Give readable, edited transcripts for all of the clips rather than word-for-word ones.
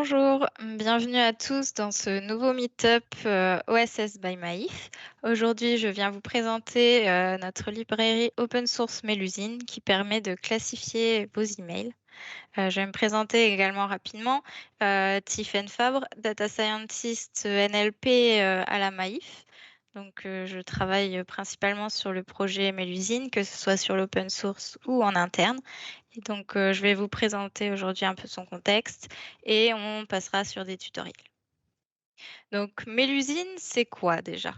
Bonjour, bienvenue à tous dans ce nouveau meet-up OSS by Maïf. Aujourd'hui, je viens vous présenter notre librairie open source Mélusine qui permet de classifier vos emails. Je vais me présenter également rapidement. Tiffaine Fabre, data scientist NLP à la Maïf. Donc, je travaille principalement sur le projet Mélusine, que ce soit sur l'open source ou en interne. Et donc, je vais vous présenter aujourd'hui un peu son contexte et on passera sur des tutoriels. Donc, Mélusine, c'est quoi déjà?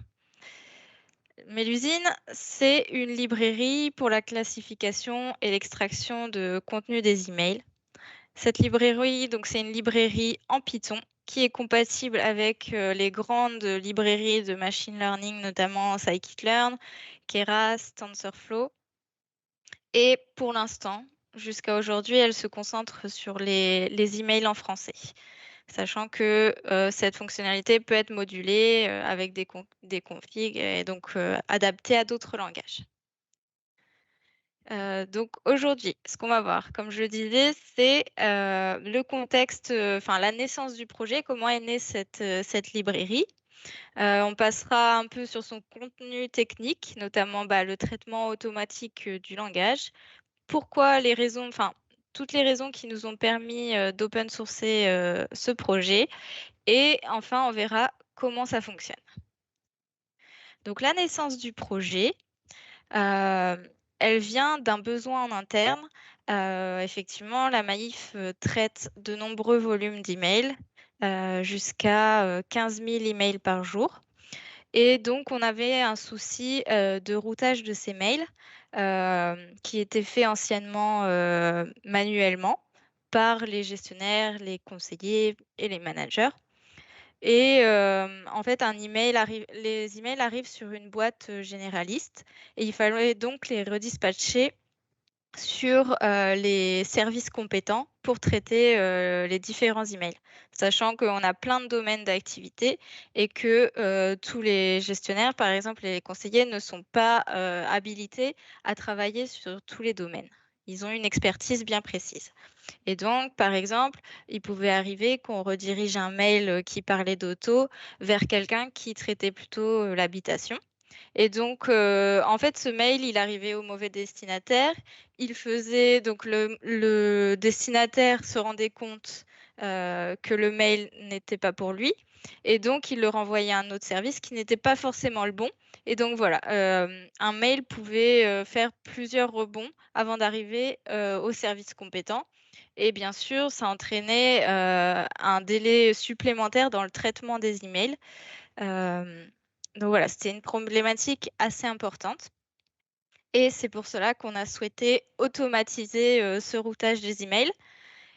Mélusine, c'est une librairie pour la classification et l'extraction de contenu des emails. Cette librairie, donc c'est une librairie en Python qui est compatible avec les grandes librairies de machine learning, notamment scikit-learn, Keras, TensorFlow. Et pour l'instant, jusqu'à aujourd'hui, elle se concentre sur les emails en français, sachant que cette fonctionnalité peut être modulée avec des configs et donc adaptée à d'autres langages. Donc aujourd'hui, ce qu'on va voir, comme je le disais, c'est le contexte, enfin la naissance du projet, comment est née cette librairie. On passera un peu sur son contenu technique, notamment le traitement automatique du langage. Pourquoi les raisons, enfin toutes les raisons qui nous ont permis d'open sourcer ce projet. Et enfin, on verra comment ça fonctionne. Donc la naissance du projet, Heu, elle vient d'un besoin en interne. Effectivement, la Maïf, traite de nombreux volumes d'emails, jusqu'à 15 000 emails par jour et donc on avait un souci, de routage de ces mails, qui était fait anciennement, manuellement par les gestionnaires, les conseillers et les managers. Et en fait, les emails arrivent sur une boîte, généraliste et il fallait donc les redispatcher sur, les services compétents pour traiter, les différents emails. Sachant qu'on a plein de domaines d'activité et que, tous les gestionnaires, par exemple les conseillers, ne sont pas, habilités à travailler sur tous les domaines. Ils ont une expertise bien précise. Et donc, par exemple, il pouvait arriver qu'on redirige un mail, qui parlait d'auto vers quelqu'un qui traitait plutôt, l'habitation. Et donc, en fait, ce mail, il arrivait au mauvais destinataire. Il faisait donc le destinataire se rendait compte, que le mail n'était pas pour lui et donc il le renvoyait à un autre service qui n'était pas forcément le bon et donc voilà, un mail pouvait, faire plusieurs rebonds avant d'arriver, au service compétent et bien sûr, ça entraînait, un délai supplémentaire dans le traitement des emails. Hem, donc voilà, c'était une problématique assez importante et c'est pour cela qu'on a souhaité automatiser, ce routage des emails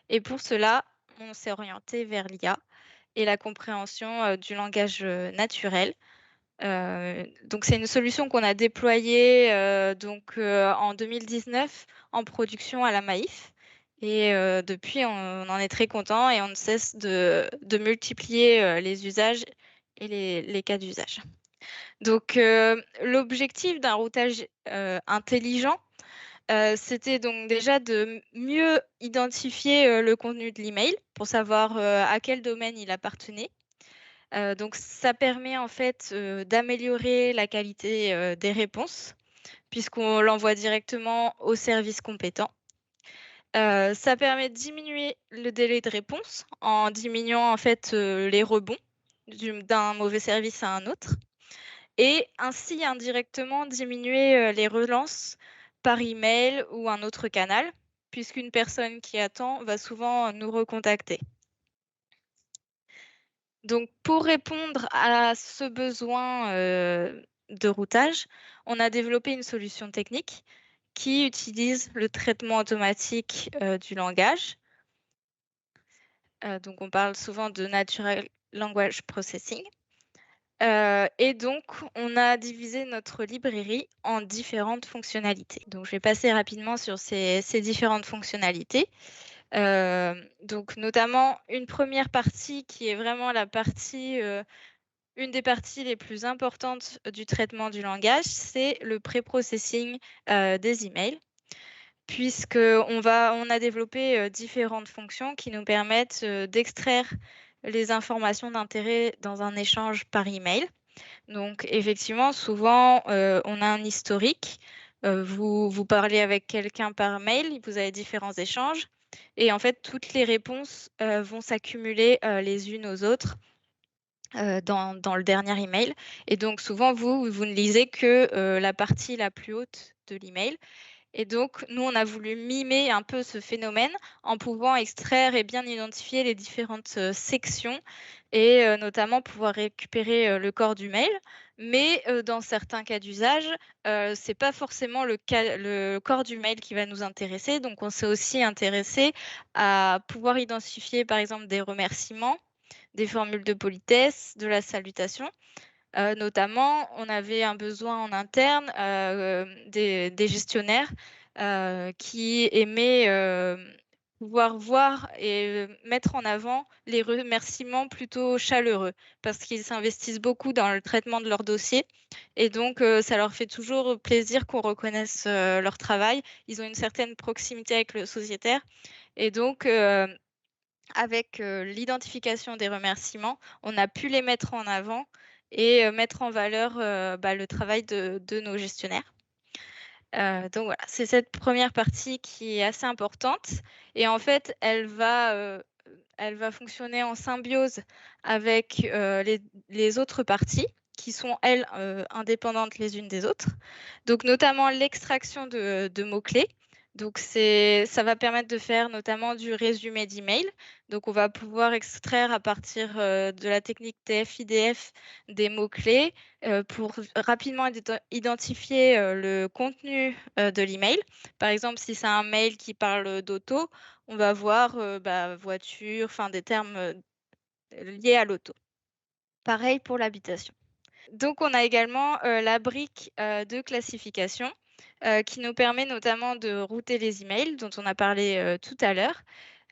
et pour cela, on s'est orienté vers l'IA et la compréhension, du langage, naturel. Donc c'est une solution qu'on a déployée, en 2019 en production à la Maïf et depuis on en est très content et on ne cesse de multiplier, les usages et les cas d'usage. Donc l'objectif d'un routage, intelligent, c'était donc déjà de mieux identifier, le contenu de l'email pour savoir, à quel domaine il appartenait. Donc ça permet en fait, d'améliorer la qualité, des réponses puisqu'on l'envoie directement au service compétent. Ça permet de diminuer le délai de réponse en diminuant en fait, les rebonds d'un mauvais service à un autre et ainsi indirectement diminuer, les relances par email ou un autre canal, puisqu'une personne qui attend va souvent nous recontacter. Donc pour répondre à ce besoin, de routage, on a développé une solution technique qui utilise le traitement automatique, du langage. Donc on parle souvent de Natural Language Processing. Et donc, on a divisé notre librairie en différentes fonctionnalités. Donc, je vais passer rapidement sur ces différentes fonctionnalités. Donc, notamment une première partie qui est vraiment la partie, une des parties les plus importantes du traitement du langage, c'est le pré-processing, des emails. puisqu'on a développé différentes fonctions qui nous permettent d'extraire les informations d'intérêt dans un échange par email. Donc, effectivement, souvent, on a un historique. Vous parlez avec quelqu'un par mail, vous avez différents échanges. Et en fait, toutes les réponses vont s'accumuler les unes aux autres dans le dernier email. Et donc, souvent, vous ne lisez que la partie la plus haute de l'email. Et donc, nous, on a voulu mimer un peu ce phénomène en pouvant extraire et bien identifier les différentes sections et notamment pouvoir récupérer le corps du mail. Mais dans certains cas d'usage, c'est pas forcément le corps du mail qui va nous intéresser. Donc, on s'est aussi intéressé à pouvoir identifier, par exemple, des remerciements, des formules de politesse, de la salutation. Notamment, on avait un besoin en interne des gestionnaires qui aimaient pouvoir voir et mettre en avant les remerciements plutôt chaleureux parce qu'ils s'investissent beaucoup dans le traitement de leur dossier et donc ça leur fait toujours plaisir qu'on reconnaisse leur travail. Ils ont une certaine proximité avec le sociétaire et donc avec l'identification des remerciements, on a pu les mettre en avant et mettre en valeur, le travail de nos gestionnaires. Donc voilà, c'est cette première partie qui est assez importante et en fait, elle va fonctionner en symbiose avec, les autres parties qui sont, elles, indépendantes les unes des autres. Donc notamment l'extraction de mots-clés. Donc ça va permettre de faire notamment du résumé d'email. Donc on va pouvoir extraire à partir, de la technique TF-IDF des mots-clés, pour rapidement identifier, le contenu, de l'email. Par exemple, si c'est un mail qui parle d'auto, on va voir, voiture, enfin des termes, liés à l'auto. Pareil pour l'habitation. Donc on a également, la brique, de classification, qui nous permet notamment de router les emails dont on a parlé, tout à l'heure,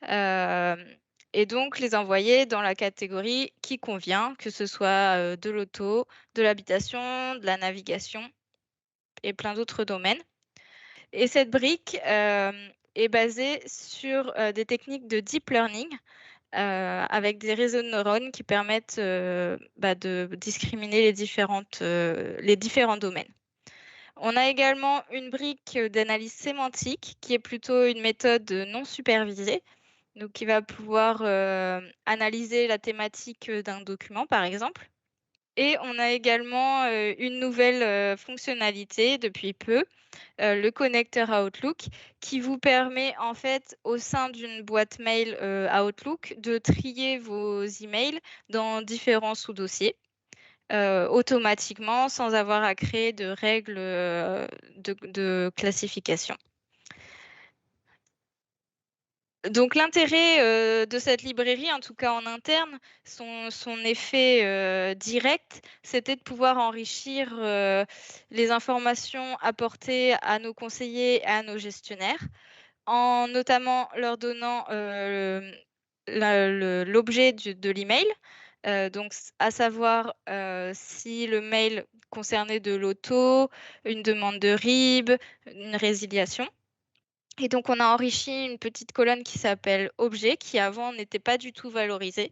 hem et donc les envoyer dans la catégorie qui convient, que ce soit, de l'auto, de l'habitation, de la navigation et plein d'autres domaines. Et cette brique, est basée sur, des techniques de deep learning, avec des réseaux de neurones qui permettent, de discriminer les différents domaines. On a également une brique, d'analyse sémantique qui est plutôt une méthode, non supervisée, donc qui va pouvoir, analyser la thématique, d'un document, par exemple. Et on a également, une nouvelle, fonctionnalité depuis peu, le connecteur Outlook qui vous permet en fait au sein d'une boîte mail, Outlook de trier vos emails dans différents sous-dossiers, automatiquement sans avoir à créer de règles, de classification. Donc l'intérêt, de cette librairie, en tout cas en interne, son effet, direct, c'était de pouvoir enrichir, les informations apportées à nos conseillers et à nos gestionnaires, en notamment leur donnant, l'objet de l'email, donc à savoir, si le mail concernait de l'auto, une demande de RIB, une résiliation. Et donc, on a enrichi une petite colonne qui s'appelle objet, qui avant n'était pas du tout valorisée.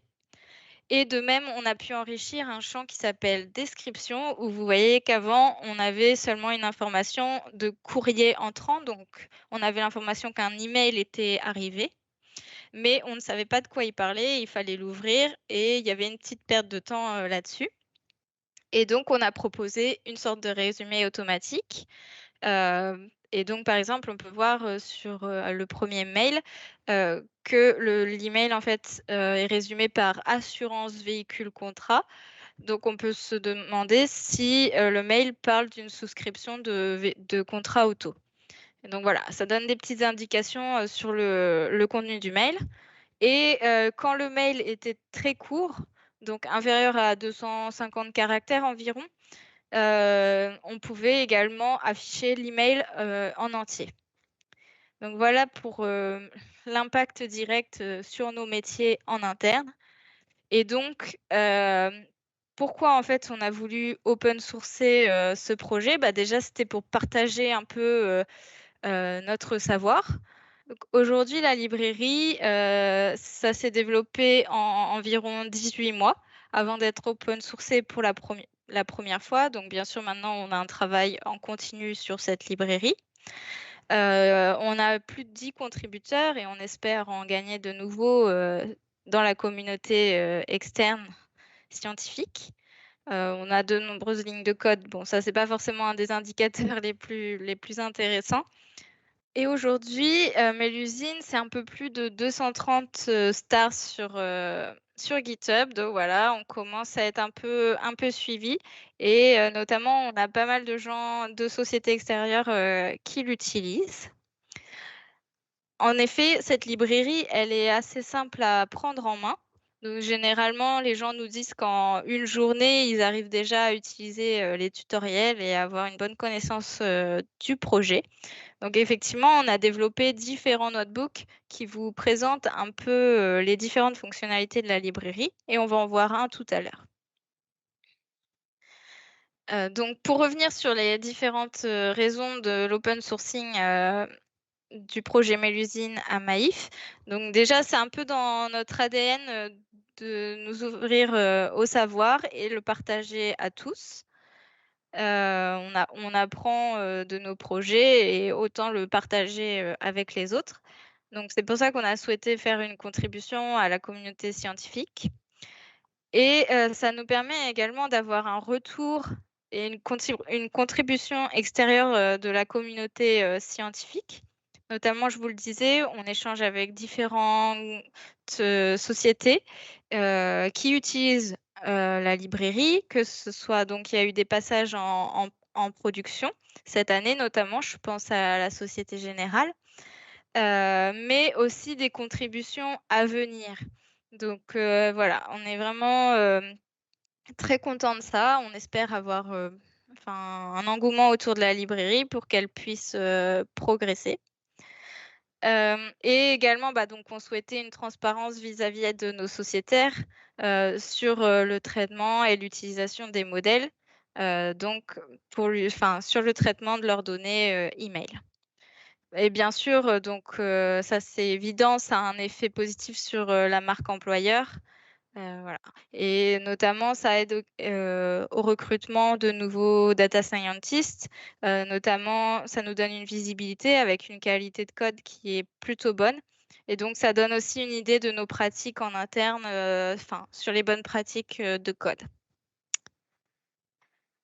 Et de même, on a pu enrichir un champ qui s'appelle description, où vous voyez qu'avant, on avait seulement une information de courrier entrant. Donc, on avait l'information qu'un email était arrivé, mais on ne savait pas de quoi il parlait. Il fallait l'ouvrir et il y avait une petite perte de temps là-dessus. Et donc, on a proposé une sorte de résumé automatique. Et donc, par exemple, on peut voir, sur, le premier mail, que l'email, en fait, est résumé par assurance véhicule contrat. Donc on peut se demander si, le mail parle d'une souscription de contrat auto. Et donc voilà, ça donne des petites indications, sur le contenu du mail et quand le mail était très court, donc inférieur à 250 caractères environ, on pouvait également afficher l'email, en entier. Donc voilà pour, l'impact direct, sur nos métiers en interne et donc, pourquoi en fait on a voulu open sourcer, ce projet? Bah, déjà c'était pour partager un peu, notre savoir. Donc aujourd'hui, la librairie, ça s'est développé en environ 18 mois avant d'être open sourcé pour la première fois. Donc bien sûr, maintenant, on a un travail en continu sur cette librairie. On a plus de 10 contributeurs et on espère en gagner de nouveaux dans la communauté externe scientifique. On a de nombreuses lignes de code. Bon, ça, c'est pas forcément un des indicateurs les plus intéressants. Et aujourd'hui, Mélusine, c'est un peu plus de 230 stars sur GitHub. Donc voilà, on commence à être un peu suivi et notamment, on a pas mal de gens de sociétés extérieures qui l'utilisent. En effet, cette librairie, elle est assez simple à prendre en main. Donc généralement, les gens nous disent qu'en une journée, ils arrivent déjà à utiliser les tutoriels et à avoir une bonne connaissance du projet. Donc effectivement, on a développé différents notebooks qui vous présentent un peu les différentes fonctionnalités de la librairie et on va en voir un tout à l'heure. Donc pour revenir sur les différentes raisons de l'open sourcing du projet Mélusine à Maïf. Donc déjà, c'est un peu dans notre ADN de nous ouvrir au savoir et le partager à tous. On apprend de nos projets et autant le partager avec les autres. Donc c'est pour ça qu'on a souhaité faire une contribution à la communauté scientifique. Et ça nous permet également d'avoir un retour et une contribution extérieure de la communauté scientifique. Notamment, je vous le disais, on échange avec différentes sociétés qui utilisent la librairie, que ce soit donc il y a eu des passages en production cette année, notamment, je pense à la Société Générale, mais aussi des contributions à venir. Donc voilà, on est vraiment très content de ça. On espère avoir un engouement autour de la librairie pour qu'elle puisse progresser. Et également, donc, on souhaitait une transparence vis-à-vis de nos sociétaires sur le traitement et l'utilisation des modèles, donc sur le traitement de leurs données email. Et bien sûr, ça c'est évident, ça a un effet positif sur la marque employeur. Voilà et notamment ça aide au recrutement de nouveaux data scientists, notamment ça nous donne une visibilité avec une qualité de code qui est plutôt bonne et donc ça donne aussi une idée de nos pratiques en interne, sur les bonnes pratiques, de code.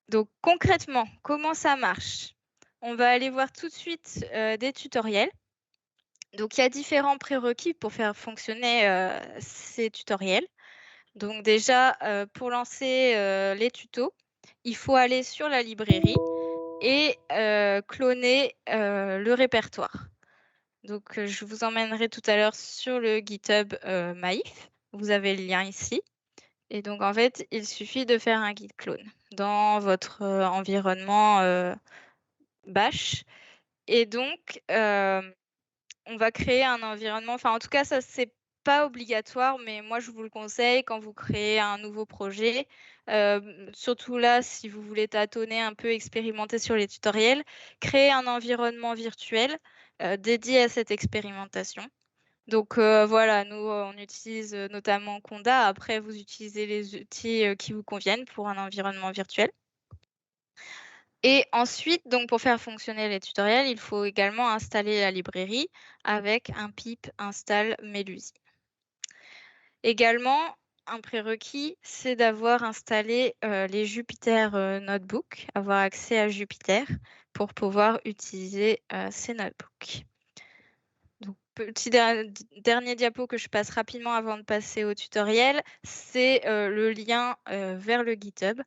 Donc concrètement, comment ça marche? On va aller voir tout de suite, des tutoriels. Donc il y a différents prérequis pour faire fonctionner, ces tutoriels. Donc déjà, pour lancer, les tutos, il faut aller sur la librairie et cloner, le répertoire. Donc je vous emmènerai tout à l'heure sur le GitHub, Maïf. Vous avez le lien ici et donc en fait, il suffit de faire un git clone dans votre, environnement, bash et donc on va créer un environnement en tout cas, ça, c'est pas obligatoire, mais moi, je vous le conseille quand vous créez un nouveau projet, surtout là, si vous voulez tâtonner un peu, expérimenter sur les tutoriels, créer un environnement virtuel, dédié à cette expérimentation. Donc voilà, nous, on utilise, notamment Conda. Après, vous utilisez les outils, qui vous conviennent pour un environnement virtuel. Et ensuite, donc pour faire fonctionner les tutoriels, il faut également installer la librairie avec un pip install Mélusine. Également, un prérequis, c'est d'avoir installé les Jupyter Notebook, avoir accès à Jupyter pour pouvoir utiliser ces notebooks. Donc, petit dernier diapo que je passe rapidement avant de passer au tutoriel, c'est le lien vers le GitHub.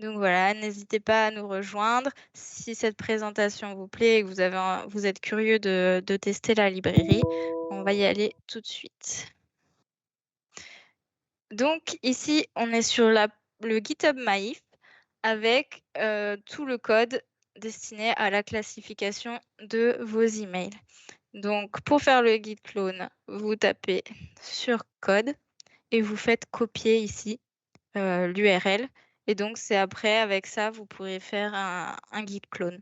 Donc voilà, n'hésitez pas à nous rejoindre. Si cette présentation vous plaît et que vous êtes curieux de tester la librairie, on va y aller tout de suite. Donc ici, on est sur le GitHub Maïf avec tout le code destiné à la classification de vos emails. Donc pour faire le git clone, vous tapez sur code et vous faites copier ici l'URL et donc c'est après avec ça, vous pourrez faire un git clone.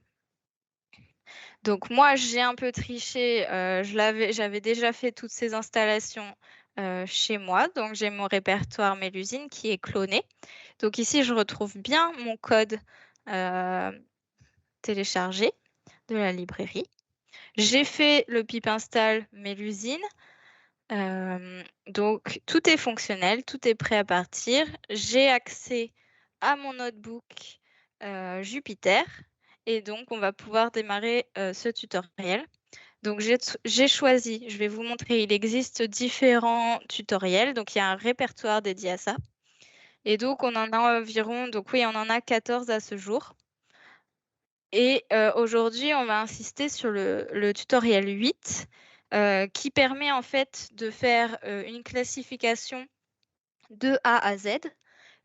Donc moi, j'ai un peu triché, j'avais déjà fait toutes ces installations, chez moi. Donc j'ai mon répertoire Mélusine qui est cloné. Donc ici, je retrouve bien mon code, heu, téléchargé de la librairie. J'ai fait le pip install Mélusine, donc tout est fonctionnel, tout est prêt à partir. J'ai accès à mon notebook, Jupyter et donc on va pouvoir démarrer, ce tutoriel. Donc j'ai choisi, je vais vous montrer, il existe différents tutoriels, donc il y a un répertoire dédié à ça et donc on en a environ, donc oui, on en a 14 à ce jour et aujourd'hui, on va insister sur le tutoriel 8, qui permet en fait de faire, une classification de A à Z,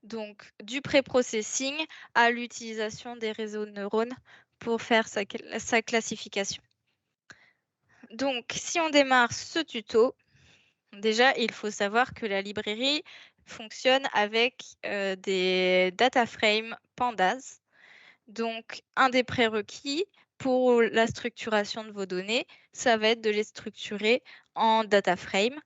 donc du pré-processing à l'utilisation des réseaux de neurones pour faire sa classification. Donc si on démarre ce tuto, déjà, il faut savoir que la librairie fonctionne avec, des data frames pandas. Donc un des prérequis pour la structuration de vos données, ça va être de les structurer en data frame,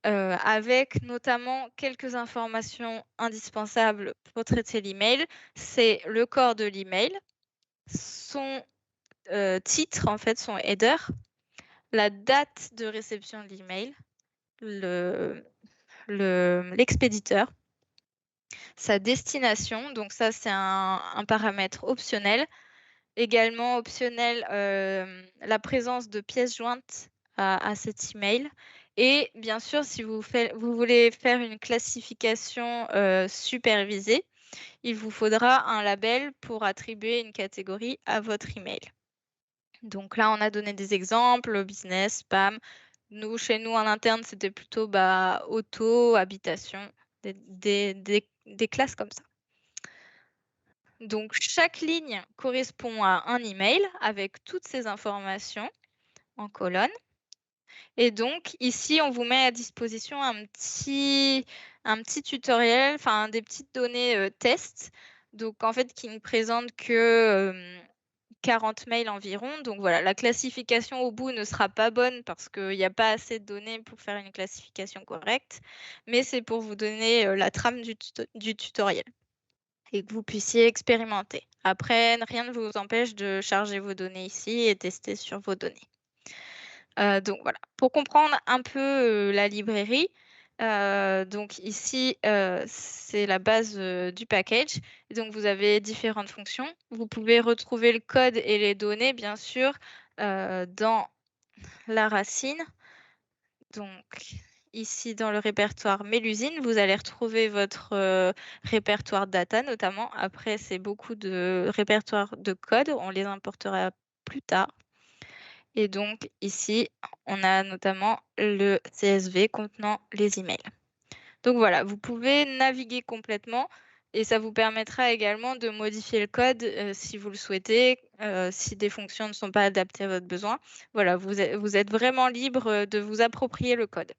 avec notamment quelques informations indispensables pour traiter l'email. C'est le corps de l'email, son, titre, en fait, son header, la date de réception de l'email, le l'expéditeur, sa destination, donc ça c'est un paramètre optionnel. Également optionnel, la présence de pièces jointes à cet email et bien sûr si vous voulez faire une classification, supervisée, il vous faudra un label pour attribuer une catégorie à votre email. Donc là, on a donné des exemples, business, spam. Chez nous, en interne, c'était plutôt, bah, auto, habitation, des classes comme ça. Donc chaque ligne correspond à un email avec toutes ces informations en colonne et donc ici, on vous met à disposition un petit tutoriel, enfin des petites données, tests, donc en fait qui ne présentent que, 40 mails environ. Donc voilà, la classification au bout ne sera pas bonne parce qu'il y a pas assez de données pour faire une classification correcte, mais c'est pour vous donner, la trame du tutoriel et que vous puissiez expérimenter. Après, rien ne vous empêche de charger vos données ici et tester sur vos données. Donc voilà, pour comprendre un peu, la librairie, donc ici, c'est la base, du package et donc vous avez différentes fonctions. Vous pouvez retrouver le code et les données bien sûr, dans la racine. Donc ici dans le répertoire Mélusine, vous allez retrouver votre, répertoire data notamment. Après c'est beaucoup de répertoires de code, on les importera plus tard. Et donc ici, on a notamment le CSV contenant les emails. Donc voilà, vous pouvez naviguer complètement et ça vous permettra également de modifier le code, si vous le souhaitez, si des fonctions ne sont pas adaptées à votre besoin. Voilà, vous êtes vraiment libre, de vous approprier le code.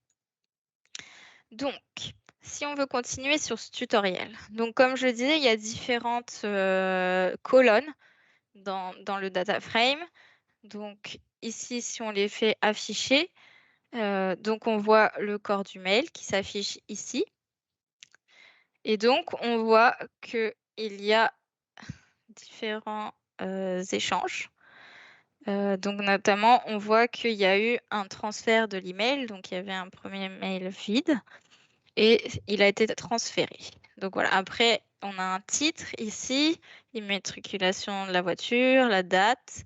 Donc, si on veut continuer sur ce tutoriel, donc comme je le disais, il y a différentes, colonnes dans le data frame. Donc ici, si on les fait afficher, donc on voit le corps du mail qui s'affiche ici et donc on voit qu'il y a différents, échanges. Donc notamment, on voit qu'il y a eu un transfert de l'email, donc il y avait un premier mail vide et il a été transféré. Donc voilà, après on a un titre ici, immatriculation de la voiture, la date,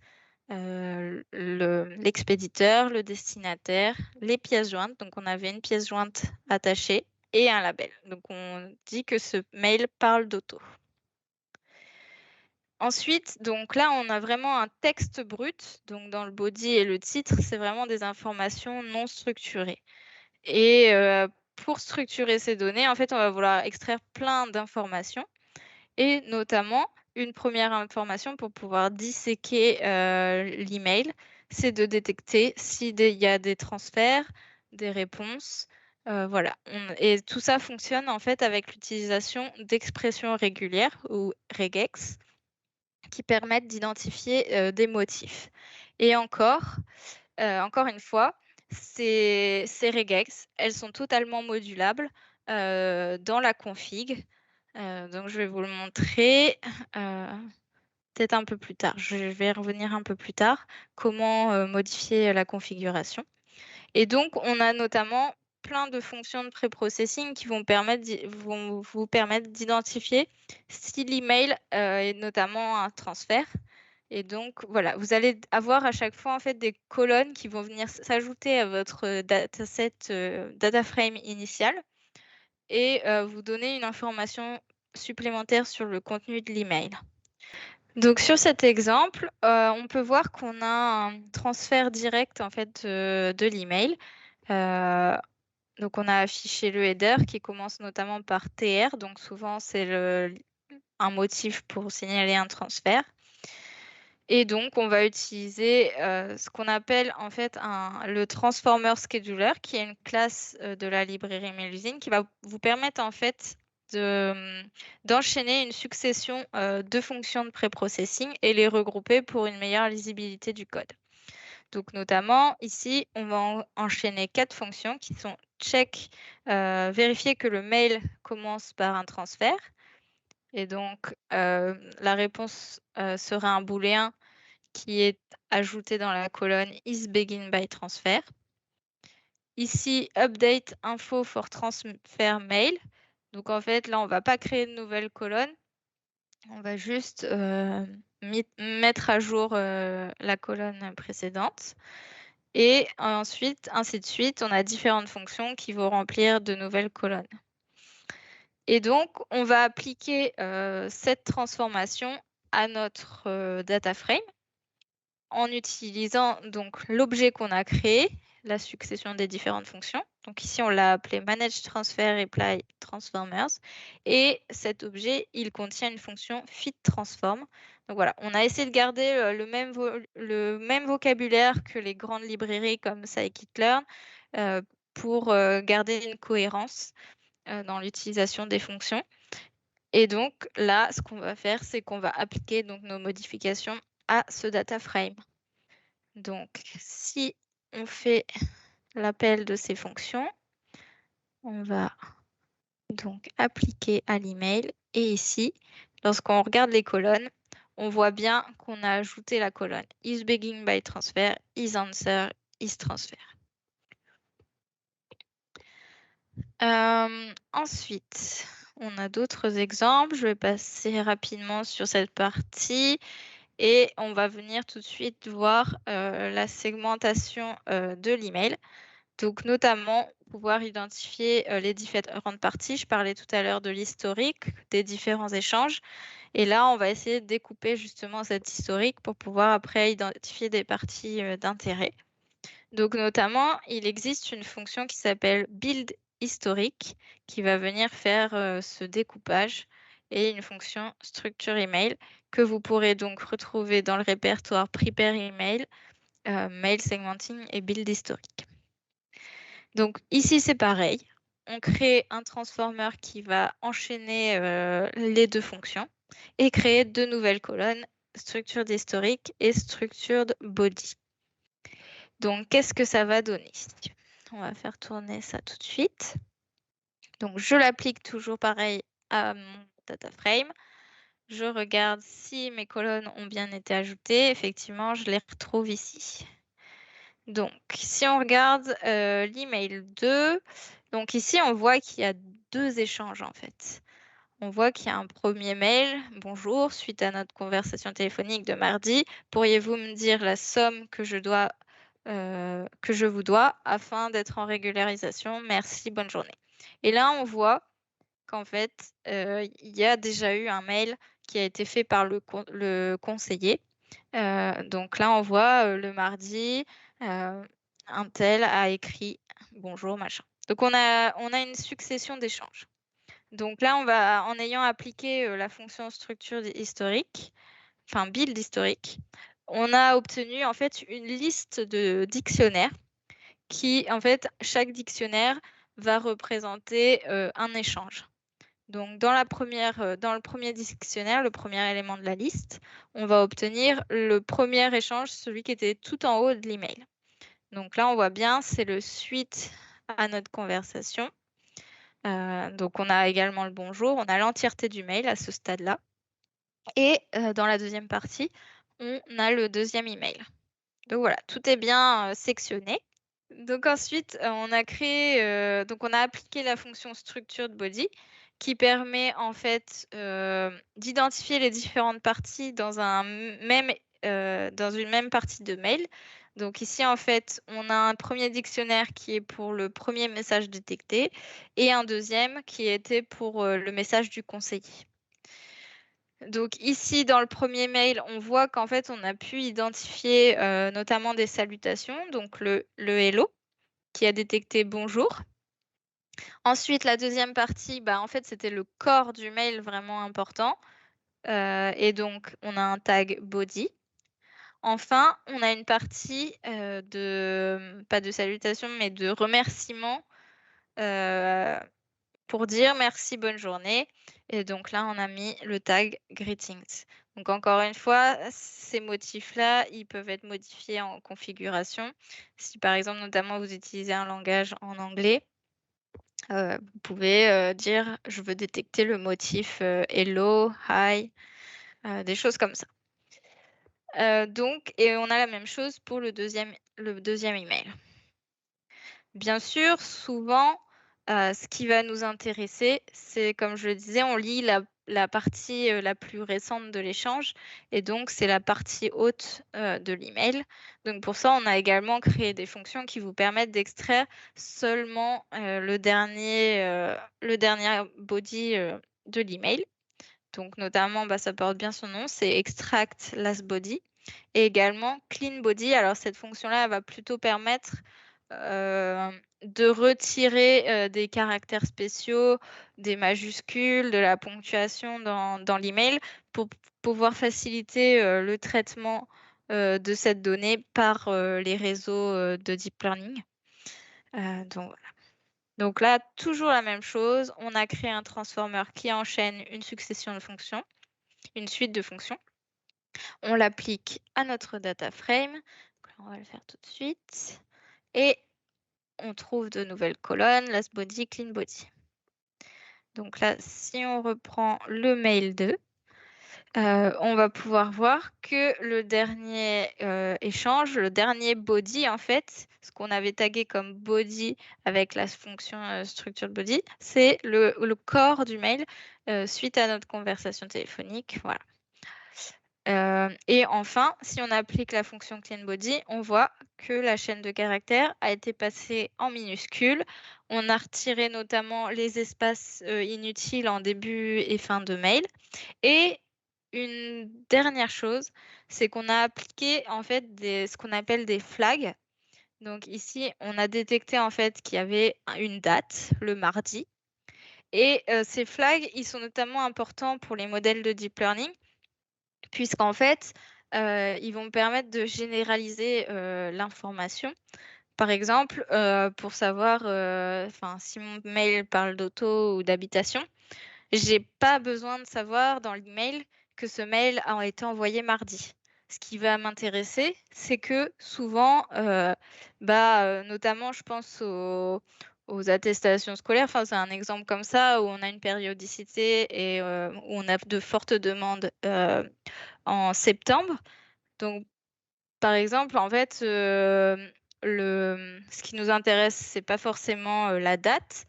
l'expéditeur, le destinataire, les pièces jointes. Donc on avait une pièce jointe attachée et un label. Donc on dit que ce mail parle d'auto. Ensuite, donc là, on a vraiment un texte brut. Donc dans le body et le titre, c'est vraiment des informations non structurées. Et pour structurer ces données, en fait, on va vouloir extraire plein d'informations et notamment une première information pour pouvoir disséquer, l'email, c'est de détecter s'il y a des transferts, des réponses, voilà. Et tout ça fonctionne en fait avec l'utilisation d'expressions régulières ou regex qui permettent d'identifier, des motifs. Et encore une fois, ces regex, elles sont totalement modulables dans la config. Donc je vais vous le montrer peut-être un peu plus tard. Je vais revenir un peu plus tard, comment modifier la configuration. Et donc, on a notamment plein de fonctions de pré-processing qui vont vous permettre d'identifier si l'email est notamment un transfert. Et donc, voilà, vous allez avoir à chaque fois en fait des colonnes qui vont venir s'ajouter à votre dataset data frame initial et vous donner une information supplémentaire sur le contenu de l'email. Donc sur cet exemple, on peut voir qu'on a un transfert direct en fait de l'email. Donc on a affiché le header qui commence notamment par TR, donc souvent c'est un motif pour signaler un transfert. Et donc on va utiliser ce qu'on appelle en fait le transformer scheduler, qui est une classe de la librairie Melusine qui va vous permettre en fait d'enchaîner une succession de fonctions de pré-processing et les regrouper pour une meilleure lisibilité du code. Donc notamment ici, on va enchaîner 4 fonctions qui sont check, vérifier que le mail commence par un transfert. Et donc la réponse sera un booléen qui est ajouté dans la colonne is begin by transfer. Ici, update info for transfer mail. Donc en fait, là, on ne va pas créer de nouvelle colonne. On va juste mettre à jour la colonne précédente. Et ensuite, ainsi de suite, on a différentes fonctions qui vont remplir de nouvelles colonnes. Et donc, on va appliquer cette transformation à notre data frame en utilisant donc l'objet qu'on a créé, la succession des différentes fonctions. Donc ici, on l'a appelé manage transfer apply transformers. Et cet objet, il contient une fonction fit transform. Donc voilà, on a essayé de garder le même vocabulaire que les grandes librairies comme scikit-learn pour garder une cohérence dans l'utilisation des fonctions. Et donc là, ce qu'on va faire, c'est qu'on va appliquer donc nos modifications à ce data frame. Donc, si on fait l'appel de ces fonctions, on va donc appliquer à l'email. Et ici, lorsqu'on regarde les colonnes, on voit bien qu'on a ajouté la colonne is begin by transfer, is answer, is transfer. Ensuite, on a d'autres exemples. Je vais passer rapidement sur cette partie. Et on va venir tout de suite voir la segmentation de l'email. Donc, notamment, pouvoir identifier les différentes parties. Je parlais tout à l'heure de l'historique des différents échanges. Et là, on va essayer de découper justement cet historique pour pouvoir après identifier des parties d'intérêt. Donc, notamment, il existe une fonction qui s'appelle build historique qui va venir faire ce découpage et une fonction structure email que vous pourrez donc retrouver dans le répertoire prepare email, mail segmenting et build historique. Donc ici, c'est pareil. On crée un transformer qui va enchaîner les deux fonctions et créer deux nouvelles colonnes, structured historique et structured body. Donc, qu'est-ce que ça va donner? On va faire tourner ça tout de suite. Donc, je l'applique toujours pareil à mon data frame. Je regarde si mes colonnes ont bien été ajoutées. Effectivement, je les retrouve ici. Donc, si on regarde l'email 2, donc ici, on voit qu'il y a deux échanges en fait. On voit qu'il y a un premier mail. Bonjour, suite à notre conversation téléphonique de mardi, pourriez-vous me dire la somme que je vous dois afin d'être en régularisation? Merci, bonne journée. Et là, on voit qu'en fait, il y a déjà eu un mail qui a été fait par le conseiller. Donc là, on voit le mardi, un tel a écrit bonjour, machin. Donc on a une succession d'échanges. Donc là, en ayant appliqué la fonction structure historique, enfin build historique, on a obtenu en fait une liste de dictionnaires qui, en fait, chaque dictionnaire va représenter un échange. Donc dans le premier dictionnaire, le premier élément de la liste, on va obtenir le premier échange, celui qui était tout en haut de l'email. Donc là, on voit bien, c'est le suite à notre conversation. Donc on a également le bonjour, on a l'entièreté du mail à ce stade-là. Et dans la deuxième partie, on a le deuxième email. Donc voilà, tout est bien sectionné. Donc ensuite, donc on a appliqué la fonction structured body qui permet en fait d'identifier les différentes parties dans dans une même partie de mail. Donc ici, en fait, on a un premier dictionnaire qui est pour le premier message détecté et un deuxième qui était pour le message du conseiller. Donc ici, dans le premier mail, on voit qu'en fait, on a pu identifier notamment des salutations, donc le hello qui a détecté bonjour. Ensuite, la deuxième partie, en fait, c'était le corps du mail vraiment important. Et donc, on a un tag body. Enfin, on a une partie pas de salutation, mais de remerciement pour dire merci, bonne journée. Et donc là, on a mis le tag greetings. Donc encore une fois, ces motifs-là, ils peuvent être modifiés en configuration. Si par exemple, notamment, vous utilisez un langage en anglais, vous pouvez dire je veux détecter le motif hello, hi, des choses comme ça. Et on a la même chose pour le deuxième email. Bien sûr, souvent, ce qui va nous intéresser, c'est comme je le disais, on lit la partie la plus récente de l'échange et donc c'est la partie haute de l'email. Donc pour ça, on a également créé des fonctions qui vous permettent d'extraire seulement le dernier body de l'email. Donc notamment, ça porte bien son nom, c'est extract last body et également clean body. Alors cette fonction-là, elle va plutôt permettre de retirer des caractères spéciaux, des majuscules, de la ponctuation dans l'email pour pouvoir faciliter le traitement de cette donnée par les réseaux de deep learning. Donc voilà. Donc là, toujours la même chose, on a créé un transformer qui enchaîne une succession de fonctions, une suite de fonctions. On l'applique à notre data frame. Donc là, on va le faire tout de suite. Et on trouve de nouvelles colonnes, last body, clean body. Donc là, si on reprend le mail 2, on va pouvoir voir que le dernier échange, le dernier body, en fait, ce qu'on avait tagué comme body avec la fonction structured body, c'est le corps du mail suite à notre conversation téléphonique. Voilà. Et enfin, si on applique la fonction clean body, on voit que la chaîne de caractères a été passée en minuscule. On a retiré notamment les espaces inutiles en début et fin de mail. Et une dernière chose, c'est qu'on a appliqué en fait ce qu'on appelle des flags. Donc ici, on a détecté en fait qu'il y avait une date, le mardi. Et ces flags, ils sont notamment importants pour les modèles de deep learning puisqu'en fait, ils vont permettre de généraliser l'information. Par exemple, pour savoir, si mon mail parle d'auto ou d'habitation, j'ai pas besoin de savoir dans l'email que ce mail a été envoyé mardi. Ce qui va m'intéresser, c'est que souvent, notamment je pense aux attestations scolaires, c'est un exemple comme ça où on a une périodicité et où on a de fortes demandes en septembre. Donc, par exemple, en fait, ce qui nous intéresse, c'est pas forcément la date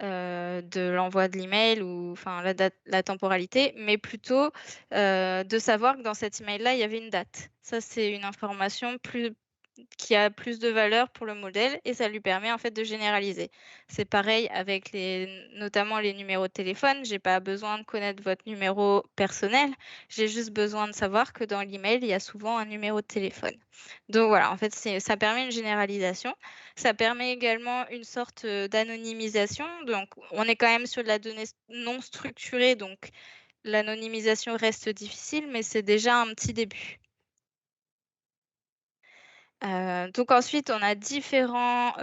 de l'envoi de l'email ou la date, la temporalité, mais plutôt de savoir que dans cet email-là, il y avait une date. Ça, c'est une information qui a plus de valeur pour le modèle et ça lui permet en fait de généraliser. C'est pareil avec notamment les numéros de téléphone. J'ai pas besoin de connaître votre numéro personnel. J'ai juste besoin de savoir que dans l'email, il y a souvent un numéro de téléphone. Donc voilà, en fait, ça permet une généralisation. Ça permet également une sorte d'anonymisation. Donc, on est quand même sur de la donnée non structurée, donc l'anonymisation reste difficile, mais c'est déjà un petit début. Donc ensuite, on a différents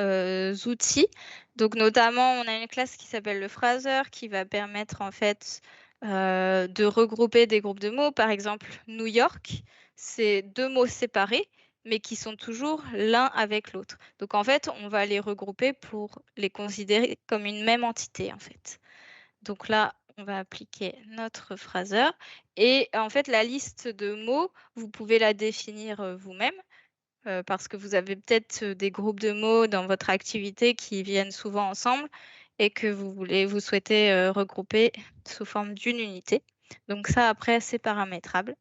outils. Donc notamment, on a une classe qui s'appelle le phraser qui va permettre en fait de regrouper des groupes de mots. Par exemple, New York, c'est 2 mots séparés, mais qui sont toujours l'un avec l'autre. Donc en fait, on va les regrouper pour les considérer comme une même entité en fait. Donc là, on va appliquer notre phraser et en fait, la liste de mots, vous pouvez la définir vous-même. Parce que vous avez peut-être, des groupes de mots dans votre activité qui viennent souvent ensemble et que vous souhaitez, regrouper sous forme d'une unité. Donc ça, après, c'est paramétrable.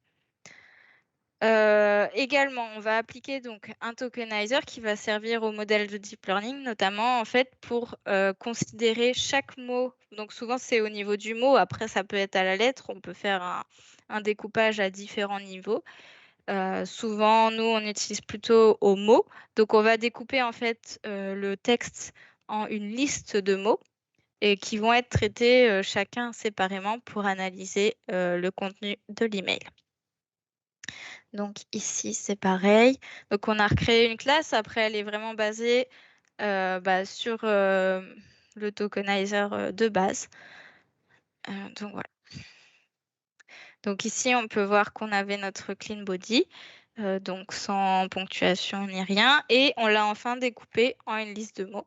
Également, on va appliquer donc un tokenizer qui va servir au modèle de deep learning, notamment, en fait, pour, considérer chaque mot. Donc souvent, c'est au niveau du mot. Après, ça peut être à la lettre. On peut faire un découpage à différents niveaux. Souvent, nous, on utilise plutôt au mot. Donc, on va découper en fait le texte en une liste de mots et qui vont être traités chacun séparément pour analyser le contenu de l'email. Donc, ici, c'est pareil. Donc, on a recréé une classe. Après, elle est vraiment basée sur le tokenizer de base. Donc, voilà. Donc ici, on peut voir qu'on avait notre clean body, donc sans ponctuation ni rien, et on l'a enfin découpé en une liste de mots.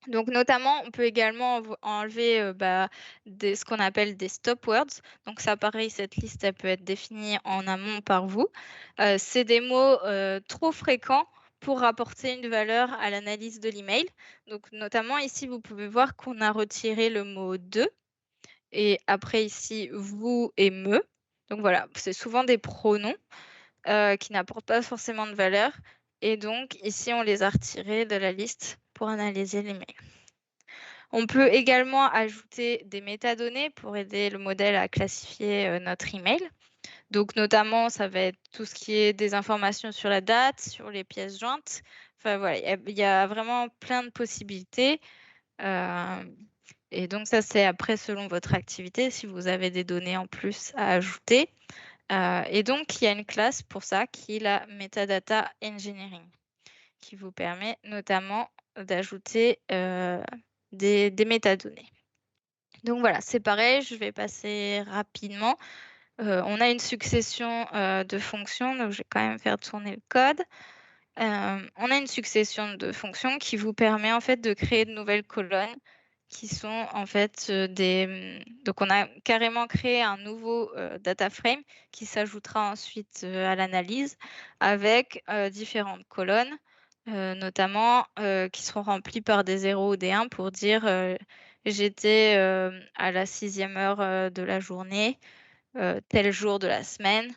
Donc notamment, on peut également enlever ce qu'on appelle des stop words. Donc ça, pareil, cette liste, elle peut être définie en amont par vous. C'est des mots trop fréquents pour apporter une valeur à l'analyse de l'email. Donc notamment ici, vous pouvez voir qu'on a retiré le mot de et après ici, vous et me. Donc voilà, c'est souvent des pronoms qui n'apportent pas forcément de valeur. Et donc ici, on les a retirés de la liste pour analyser les mails. On peut également ajouter des métadonnées pour aider le modèle à classifier notre email. Donc notamment, ça va être tout ce qui est des informations sur la date, sur les pièces jointes. Enfin voilà, il y a vraiment plein de possibilités. Et donc ça, c'est après selon votre activité, si vous avez des données en plus à ajouter. Et donc, il y a une classe pour ça qui est la Metadata Engineering, qui vous permet notamment d'ajouter des métadonnées. Donc voilà, c'est pareil, je vais passer rapidement. On a une succession de fonctions, donc je vais quand même faire tourner le code. On a une succession de fonctions qui vous permet en fait de créer de nouvelles colonnes qui sont en fait donc on a carrément créé un nouveau data frame qui s'ajoutera ensuite à l'analyse avec différentes colonnes, notamment qui seront remplies par des 0 ou des 1 pour dire j'étais à la 6e heure de la journée, tel jour de la semaine.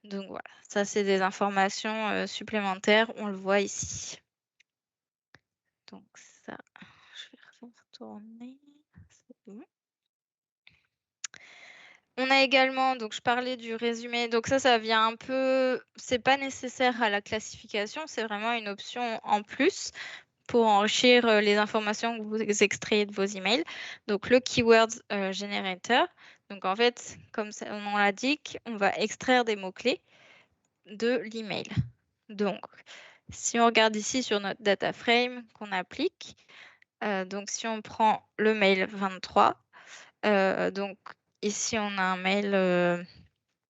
Donc voilà, ça c'est des informations supplémentaires, on le voit ici. Donc ça, je vais refaire tourner, c'est bon. On a également, donc je parlais du résumé, donc ça vient un peu, c'est pas nécessaire à la classification, c'est vraiment une option en plus pour enrichir les informations que vous extrayez de vos emails. Donc le Keywords Generator, donc en fait, comme son nom l'indique, on va extraire des mots-clés de l'email. Donc, si on regarde ici sur notre data frame qu'on applique, donc si on prend le mail 23, donc ici on a un mail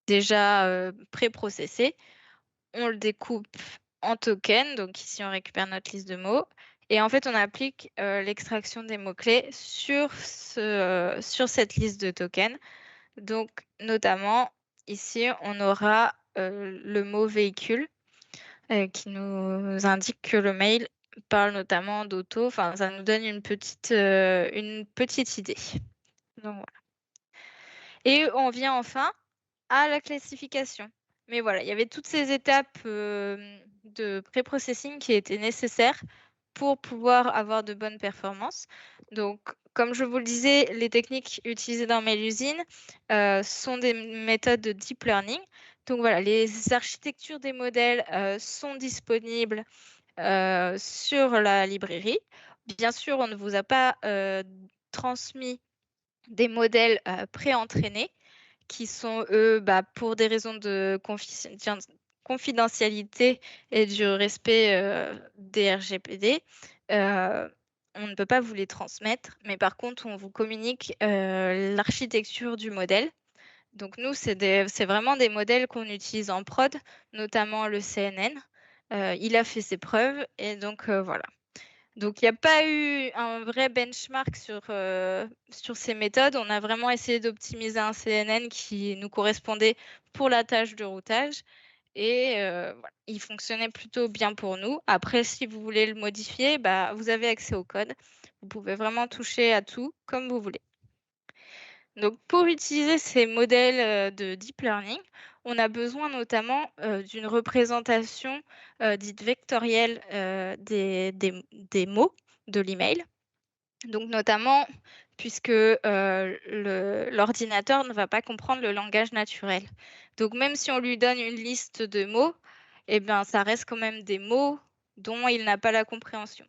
déjà pré-processé, on le découpe en tokens, donc ici on récupère notre liste de mots, et en fait on applique l'extraction des mots-clés sur cette liste de tokens. Donc notamment ici on aura le mot véhicule qui nous indique que le mail parle notamment d'auto. Enfin, ça nous donne une petite idée. Donc, voilà. Et on vient enfin à la classification. Mais voilà, il y avait toutes ces étapes de pré-processing qui étaient nécessaires pour pouvoir avoir de bonnes performances. Donc, comme je vous le disais, les techniques utilisées dans Mail-Usine sont des méthodes de deep learning. Donc voilà, les architectures des modèles sont disponibles sur la librairie. Bien sûr, on ne vous a pas transmis des modèles pré-entraînés qui sont, eux, pour des raisons de confidentialité et du respect des RGPD, on ne peut pas vous les transmettre, mais par contre, on vous communique l'architecture du modèle. Donc nous, c'est vraiment des modèles qu'on utilise en prod, notamment le CNN. Il a fait ses preuves et donc voilà. Donc il n'y a pas eu un vrai benchmark sur ces méthodes. On a vraiment essayé d'optimiser un CNN qui nous correspondait pour la tâche de routage et voilà, il fonctionnait plutôt bien pour nous. Après, si vous voulez le modifier, bah, vous avez accès au code. Vous pouvez vraiment toucher à tout comme vous voulez. Donc pour utiliser ces modèles, de deep learning, on a besoin notamment, d'une représentation, dite vectorielle, des mots de l'email. Donc notamment puisque, l'ordinateur ne va pas comprendre le langage naturel. Donc même si on lui donne une liste de mots, eh bien ça reste quand même des mots dont il n'a pas la compréhension.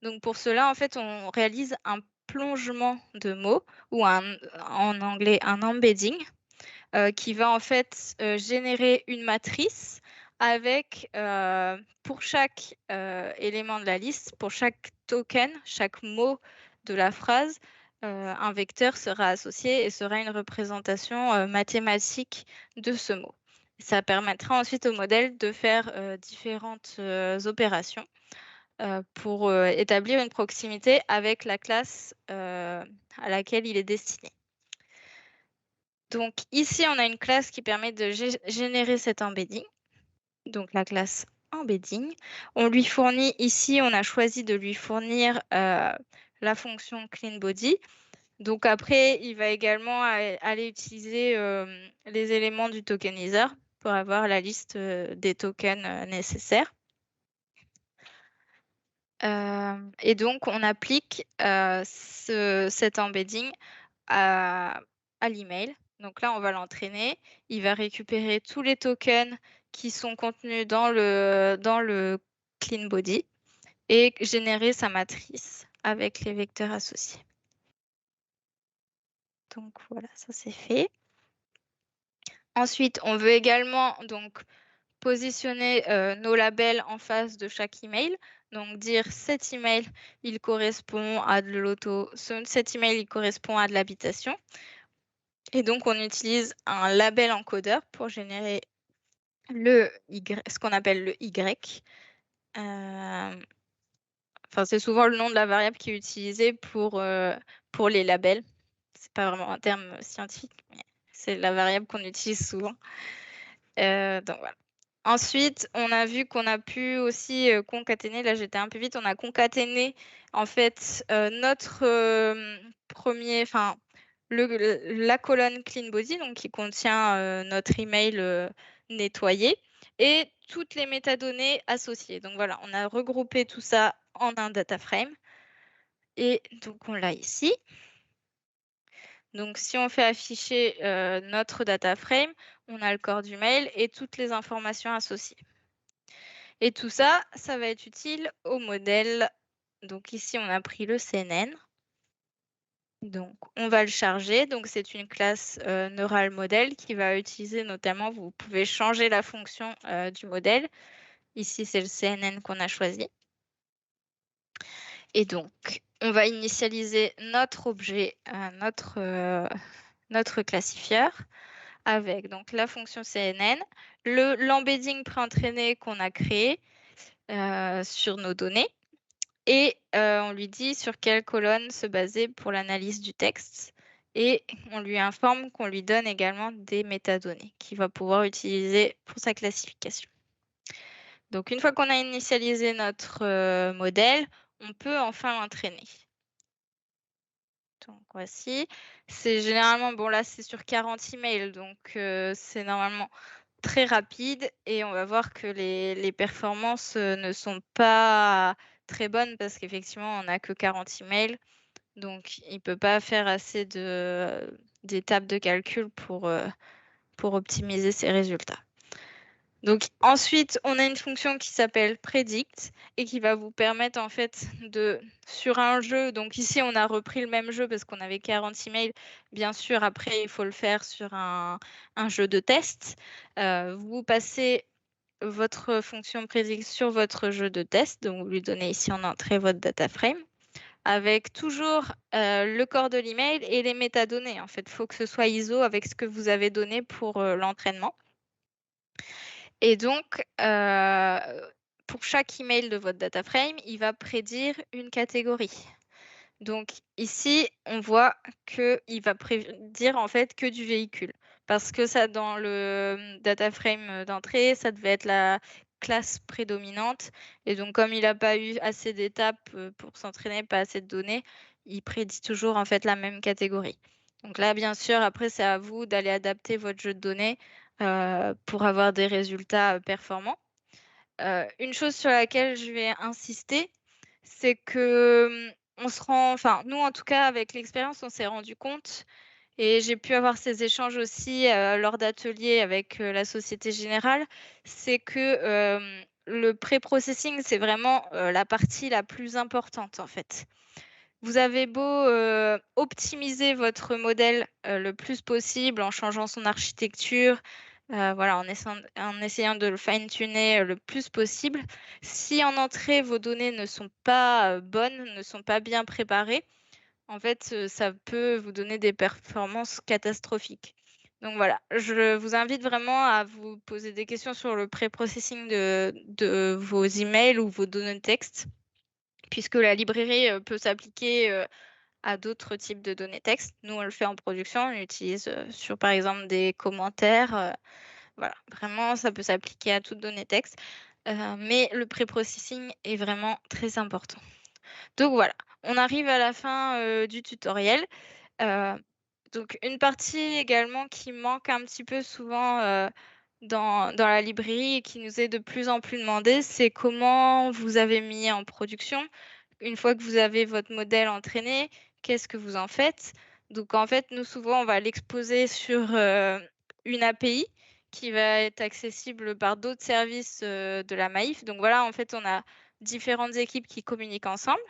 Donc pour cela, en fait, on réalise un plongement de mots ou en anglais, un embedding, qui va en fait, générer une matrice avec, pour chaque, élément de la liste, pour chaque token, chaque mot de la phrase, un vecteur sera associé et sera une représentation, mathématique de ce mot. Ça permettra ensuite au modèle de faire, différentes, opérations pour, établir une proximité avec la classe, à laquelle il est destiné. Donc ici, on a une classe qui permet de générer cet embedding, donc la classe embedding. On lui fournit ici, on a choisi de lui fournir, la fonction cleanBody. Donc après, il va également aller utiliser, les éléments du tokenizer pour avoir la liste, des tokens, nécessaires. Et donc on applique, cet embedding à l'email. Donc là, on va l'entraîner. Il va récupérer tous les tokens qui sont contenus dans le clean body et générer sa matrice avec les vecteurs associés. Donc voilà, ça c'est fait. Ensuite, on veut également donc positionner, nos labels en face de chaque email. Donc dire cet email, il correspond à de l'auto, cet email, il correspond à de l'habitation. Et donc on utilise un label encodeur pour générer ce qu'on appelle le Y. Enfin, c'est souvent le nom de la variable qui est utilisée pour les labels. C'est pas vraiment un terme scientifique, mais c'est la variable qu'on utilise souvent. Donc voilà. Ensuite, on a vu qu'on a pu aussi, concaténer, là j'étais un peu vite, on a concaténé en fait, notre, enfin la colonne clean body, donc qui contient, notre email, nettoyé et toutes les métadonnées associées. Donc voilà, on a regroupé tout ça en un data frame et donc on l'a ici. Donc si on fait afficher, notre data frame, on a le corps du mail et toutes les informations associées. Et tout ça, ça va être utile au modèle. Donc ici, on a pris le CNN. Donc on va le charger. Donc c'est une classe neural model qui va utiliser notamment, vous pouvez changer la fonction du modèle. Ici, c'est le CNN qu'on a choisi. Et donc, on va initialiser notre objet, notre classifieur avec donc la fonction CNN, l'embedding pré-entraîné qu'on a créé sur nos données et on lui dit sur quelle colonne se baser pour l'analyse du texte et on lui informe qu'on lui donne également des métadonnées qu'il va pouvoir utiliser pour sa classification. Donc une fois qu'on a initialisé notre modèle, on peut enfin l'entraîner. Donc voici, c'est généralement, bon là c'est sur 40 emails, donc c'est normalement très rapide et on va voir que les performances, ne sont pas très bonnes parce qu'effectivement on n'a que 40 emails, donc il ne peut pas faire assez d'étapes de calcul pour optimiser ses résultats. Donc ensuite, on a une fonction qui s'appelle predict et qui va vous permettre en fait sur un jeu, donc ici on a repris le même jeu parce qu'on avait 40 emails. Bien sûr, après il faut le faire sur un jeu de test. Vous passez votre fonction predict sur votre jeu de test. Donc, vous lui donnez ici en entrée votre data frame avec toujours le corps de l'email et les métadonnées. En fait, il faut que ce soit ISO avec ce que vous avez donné pour l'entraînement. Et donc, pour chaque email de votre data frame, il va prédire une catégorie. Donc ici, on voit qu'il va prédire en fait que du véhicule. Parce que ça, dans le data frame d'entrée, ça devait être la classe prédominante. Et donc, comme il n'a pas eu assez d'étapes pour s'entraîner, pas assez de données, il prédit toujours en fait la même catégorie. Donc là, bien sûr, après, c'est à vous d'aller adapter votre jeu de données pour avoir des résultats performants. Une chose sur laquelle je vais insister, c'est que on se rend, enfin nous en tout cas avec l'expérience, on s'est rendu compte et j'ai pu avoir ces échanges aussi lors d'ateliers avec la Société Générale, c'est que le pré-processing, c'est vraiment la partie la plus importante en fait. Vous avez beau optimiser votre modèle le plus possible en changeant son architecture, voilà, en essayant de le fine-tuner le plus possible. Si en entrée, vos données ne sont pas bonnes, ne sont pas bien préparées, en fait, ça peut vous donner des performances catastrophiques. Donc voilà, je vous invite vraiment à vous poser des questions sur le pré-processing de vos emails ou vos données de texte, puisque la librairie peut s'appliquer à d'autres types de données texte. Nous, on le fait en production, on l'utilise sur, par exemple, des commentaires. Voilà, vraiment, ça peut s'appliquer à toute donnée texte. Mais le pré-processing est vraiment très important. Donc voilà, on arrive à la fin du tutoriel. Donc une partie également qui manque un petit peu souvent dans la librairie et qui nous est de plus en plus demandée, c'est comment vous avez mis en production. Une fois que vous avez votre modèle entraîné, qu'est-ce que vous en faites? Donc en fait, nous souvent, on va l'exposer sur une API qui va être accessible par d'autres services de la Maïf. Donc voilà, en fait, on a différentes équipes qui communiquent ensemble.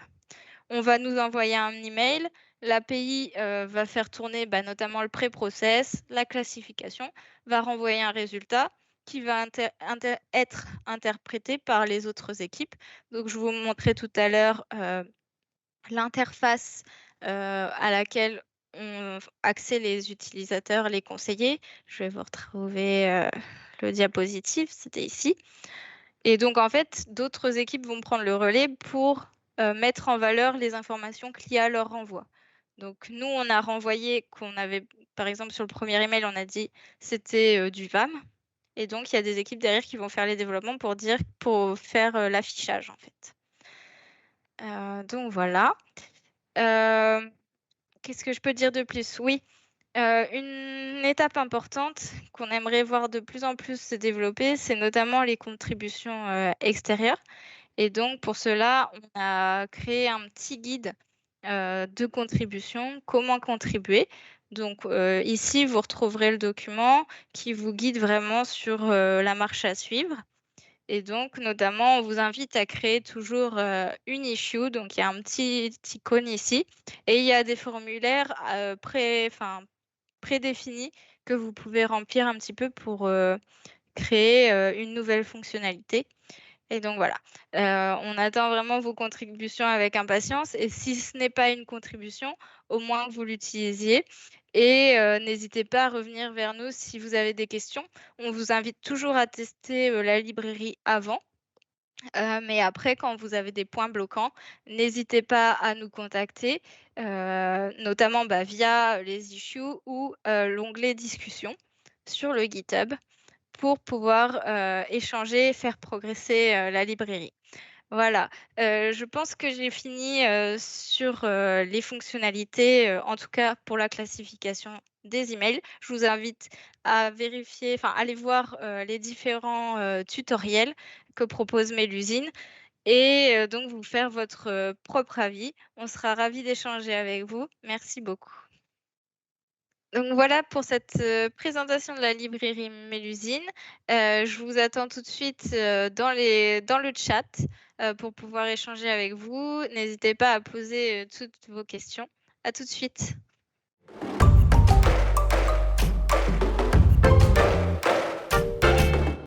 On va nous envoyer un email. L'API va faire tourner notamment le pré-process, la classification, va renvoyer un résultat qui va être interprété par les autres équipes. Donc, je vous montrais tout à l'heure l'interface à laquelle ont accès les utilisateurs, les conseillers. Je vais vous retrouver le diapositive, c'était ici. Et donc, en fait, d'autres équipes vont prendre le relais pour mettre en valeur les informations que l'IA leur renvoie. Donc, nous, on a renvoyé qu'on avait, par exemple, sur le premier email, on a dit c'était du VAM. Et donc, il y a des équipes derrière qui vont faire les développements pour faire l'affichage, en fait. Donc, voilà. Qu'est-ce que je peux dire de plus? Oui, une étape importante qu'on aimerait voir de plus en plus se développer, c'est notamment les contributions extérieures. Et donc, pour cela, on a créé un petit guide de contribution, comment contribuer. Donc, ici, vous retrouverez le document qui vous guide vraiment sur la marche à suivre. Et donc, notamment, on vous invite à créer toujours une issue. Donc, il y a un petit icône ici. Et il y a des formulaires prédéfinis que vous pouvez remplir un petit peu pour créer une nouvelle fonctionnalité. Et donc voilà, on attend vraiment vos contributions avec impatience et si ce n'est pas une contribution, au moins que vous l'utilisiez et n'hésitez pas à revenir vers nous si vous avez des questions. On vous invite toujours à tester la librairie avant, mais après quand vous avez des points bloquants, n'hésitez pas à nous contacter, notamment via les issues ou l'onglet discussion sur le GitHub pour pouvoir échanger et faire progresser la librairie. Voilà, je pense que j'ai fini sur les fonctionnalités, en tout cas pour la classification des emails. Je vous invite à vérifier, enfin aller voir les différents tutoriels que propose Mélusine et donc vous faire votre propre avis. On sera ravis d'échanger avec vous. Merci beaucoup. Donc voilà pour cette présentation de la librairie Mélusine. Je vous attends tout de suite dans le chat pour pouvoir échanger avec vous. N'hésitez pas à poser toutes vos questions. À tout de suite.